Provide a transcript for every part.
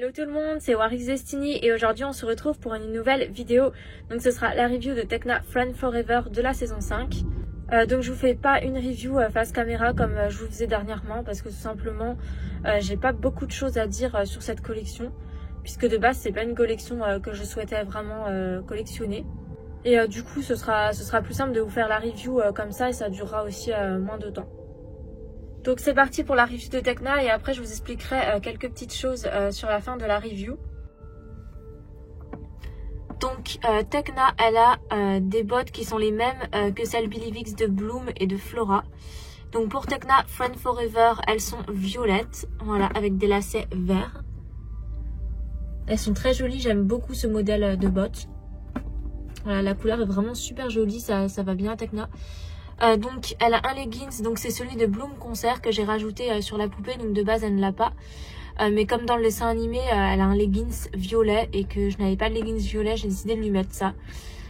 Hello tout le monde, c'est Warix Destiny et aujourd'hui on se retrouve pour une nouvelle vidéo. Donc ce sera la review de Tekna Friend Forever de la saison 5. Donc je vous fais pas une review face caméra comme je vous faisais dernièrement parce que tout simplement j'ai pas beaucoup de choses à dire sur cette collection. Puisque de base c'est pas une collection que je souhaitais vraiment collectionner. Et du coup ce sera plus simple de vous faire la review comme ça et ça durera aussi moins de temps. Donc c'est parti pour la review de Tekna et après je vous expliquerai quelques petites choses sur la fin de la review. Donc Tekna elle a des bottes qui sont les mêmes que celles Believe de Bloom et de Flora. Donc pour Tekna Friend Forever elles sont violettes, voilà, avec des lacets verts. Elles sont très jolies, j'aime beaucoup ce modèle de bottes. Voilà, la couleur est vraiment super jolie, ça va bien à Tekna. Donc elle a un leggings, donc c'est celui de Bloom Concert que j'ai rajouté sur la poupée, donc de base elle ne l'a pas. Mais comme dans le dessin animé, elle a un leggings violet et que je n'avais pas de leggings violet, j'ai décidé de lui mettre ça.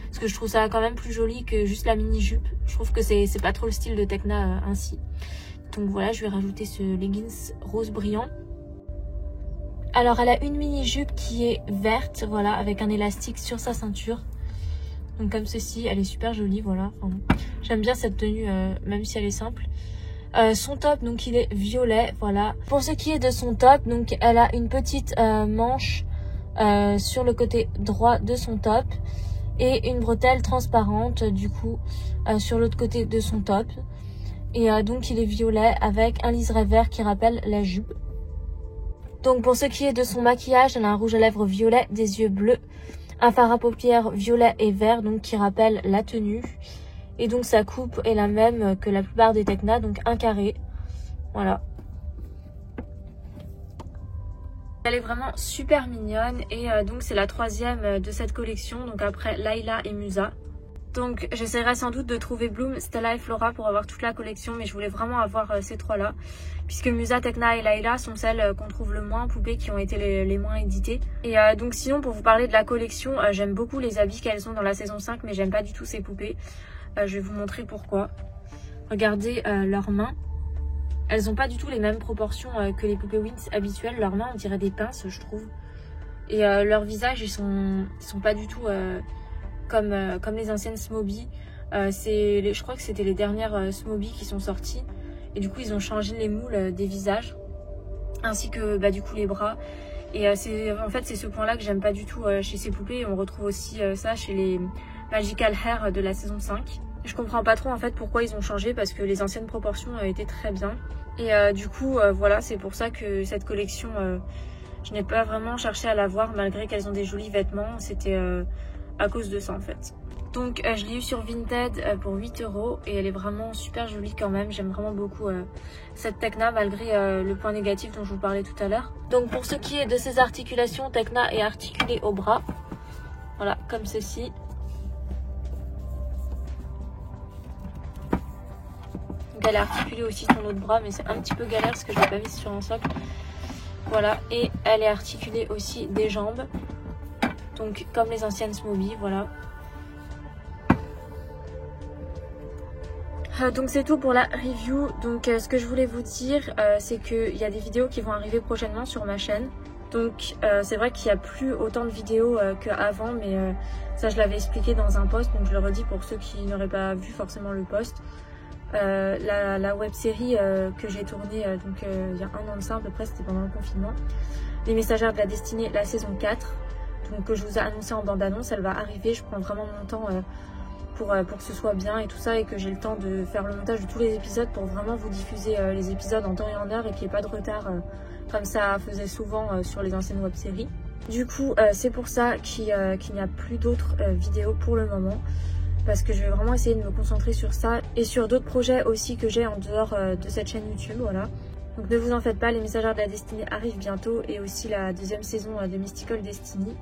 Parce que je trouve ça quand même plus joli que juste la mini jupe. Je trouve que c'est pas trop le style de Tekna ainsi. Donc voilà, je vais rajouter ce leggings rose brillant. Alors elle a une mini jupe qui est verte, voilà, avec un élastique sur sa ceinture. Donc comme ceci, elle est super jolie, voilà. Enfin, j'aime bien cette tenue, même si elle est simple. Son top, donc il est violet, voilà. Pour ce qui est de son top, donc elle a une petite manche sur le côté droit de son top. Et une bretelle transparente, du coup, sur l'autre côté de son top. Et donc il est violet avec un liseré vert qui rappelle la jupe. Donc pour ce qui est de son maquillage, elle a un rouge à lèvres violet, des yeux bleus, un fard à paupières violet et vert, donc qui rappelle la tenue. Et donc sa coupe est la même que la plupart des Tekna, donc un carré. Voilà. Elle est vraiment super mignonne et donc c'est la troisième de cette collection, donc après Layla et Musa. Donc j'essaierai sans doute de trouver Bloom, Stella et Flora pour avoir toute la collection, mais je voulais vraiment avoir ces trois-là. Puisque Musa, Tekna et Layla sont celles qu'on trouve le moins en poupée, qui ont été les moins éditées. Et donc sinon pour vous parler de la collection, j'aime beaucoup les habits qu'elles ont dans la saison 5, mais j'aime pas du tout ces poupées. Je vais vous montrer pourquoi. Regardez leurs mains. Elles n'ont pas du tout les mêmes proportions que les poupées Winx habituelles. Leurs mains on dirait des pinces je trouve. Et leurs visages ils sont pas du tout... comme les anciennes Smoby. Je crois que c'était les dernières Smoby qui sont sorties. Et du coup, ils ont changé les moules des visages. Ainsi que du coup les bras. Et en fait, c'est ce point-là que j'aime pas du tout chez ces poupées. On retrouve aussi ça chez les Magical Hair de la saison 5. Je comprends pas trop en fait pourquoi ils ont changé. Parce que les anciennes proportions étaient très bien. Et du coup, voilà, c'est pour ça que cette collection, je n'ai pas vraiment cherché à la voir. Malgré qu'elles ont des jolis vêtements. C'était... à cause de ça en fait. Donc je l'ai eu sur Vinted pour 8 € et elle est vraiment super jolie quand même. J'aime vraiment beaucoup cette Tekna malgré le point négatif dont je vous parlais tout à l'heure. Donc pour ce qui est de ses articulations, Tekna est articulée au bras. Voilà, comme ceci. Donc elle est articulée aussi son autre bras mais c'est un petit peu galère parce que je l'ai pas mise sur un socle. Voilà, et elle est articulée aussi des jambes. Donc comme les anciennes Smoby, voilà. Donc c'est tout pour la review. Donc ce que je voulais vous dire, c'est qu'il y a des vidéos qui vont arriver prochainement sur ma chaîne. Donc c'est vrai qu'il n'y a plus autant de vidéos qu'avant, mais ça je l'avais expliqué dans un post, donc je le redis pour ceux qui n'auraient pas vu forcément le post. La web série que j'ai tournée il y a un an de ça à peu près, c'était pendant le confinement. Les Messagères de la Destinée, la saison 4. Donc que je vous ai annoncé en bande-annonce, elle va arriver. Je prends vraiment mon temps pour que ce soit bien et tout ça et que j'ai le temps de faire le montage de tous les épisodes pour vraiment vous diffuser les épisodes en temps et en heure et qu'il n'y ait pas de retard comme ça faisait souvent sur les anciennes web-séries. Du coup, c'est pour ça qu'il n'y a plus d'autres vidéos pour le moment parce que je vais vraiment essayer de me concentrer sur ça et sur d'autres projets aussi que j'ai en dehors de cette chaîne YouTube, voilà. Donc ne vous en faites pas, les Messagères de la Destinée arrivent bientôt et aussi la deuxième saison de Mystical Destiny.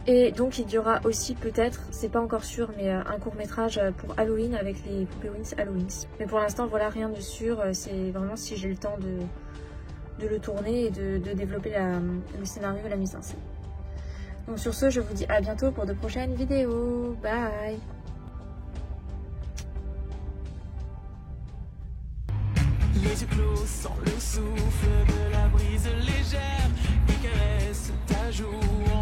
Et donc il y aura aussi peut-être, c'est pas encore sûr, mais un court-métrage pour Halloween avec les poupées Winx Halloween. Mais pour l'instant voilà, rien de sûr, c'est vraiment si j'ai le temps de le tourner et de développer le scénario et la mise en scène. Donc sur ce, je vous dis à bientôt pour de prochaines vidéos. Bye. Les yeux clos sans le souffle de la brise légère qui caresse jour.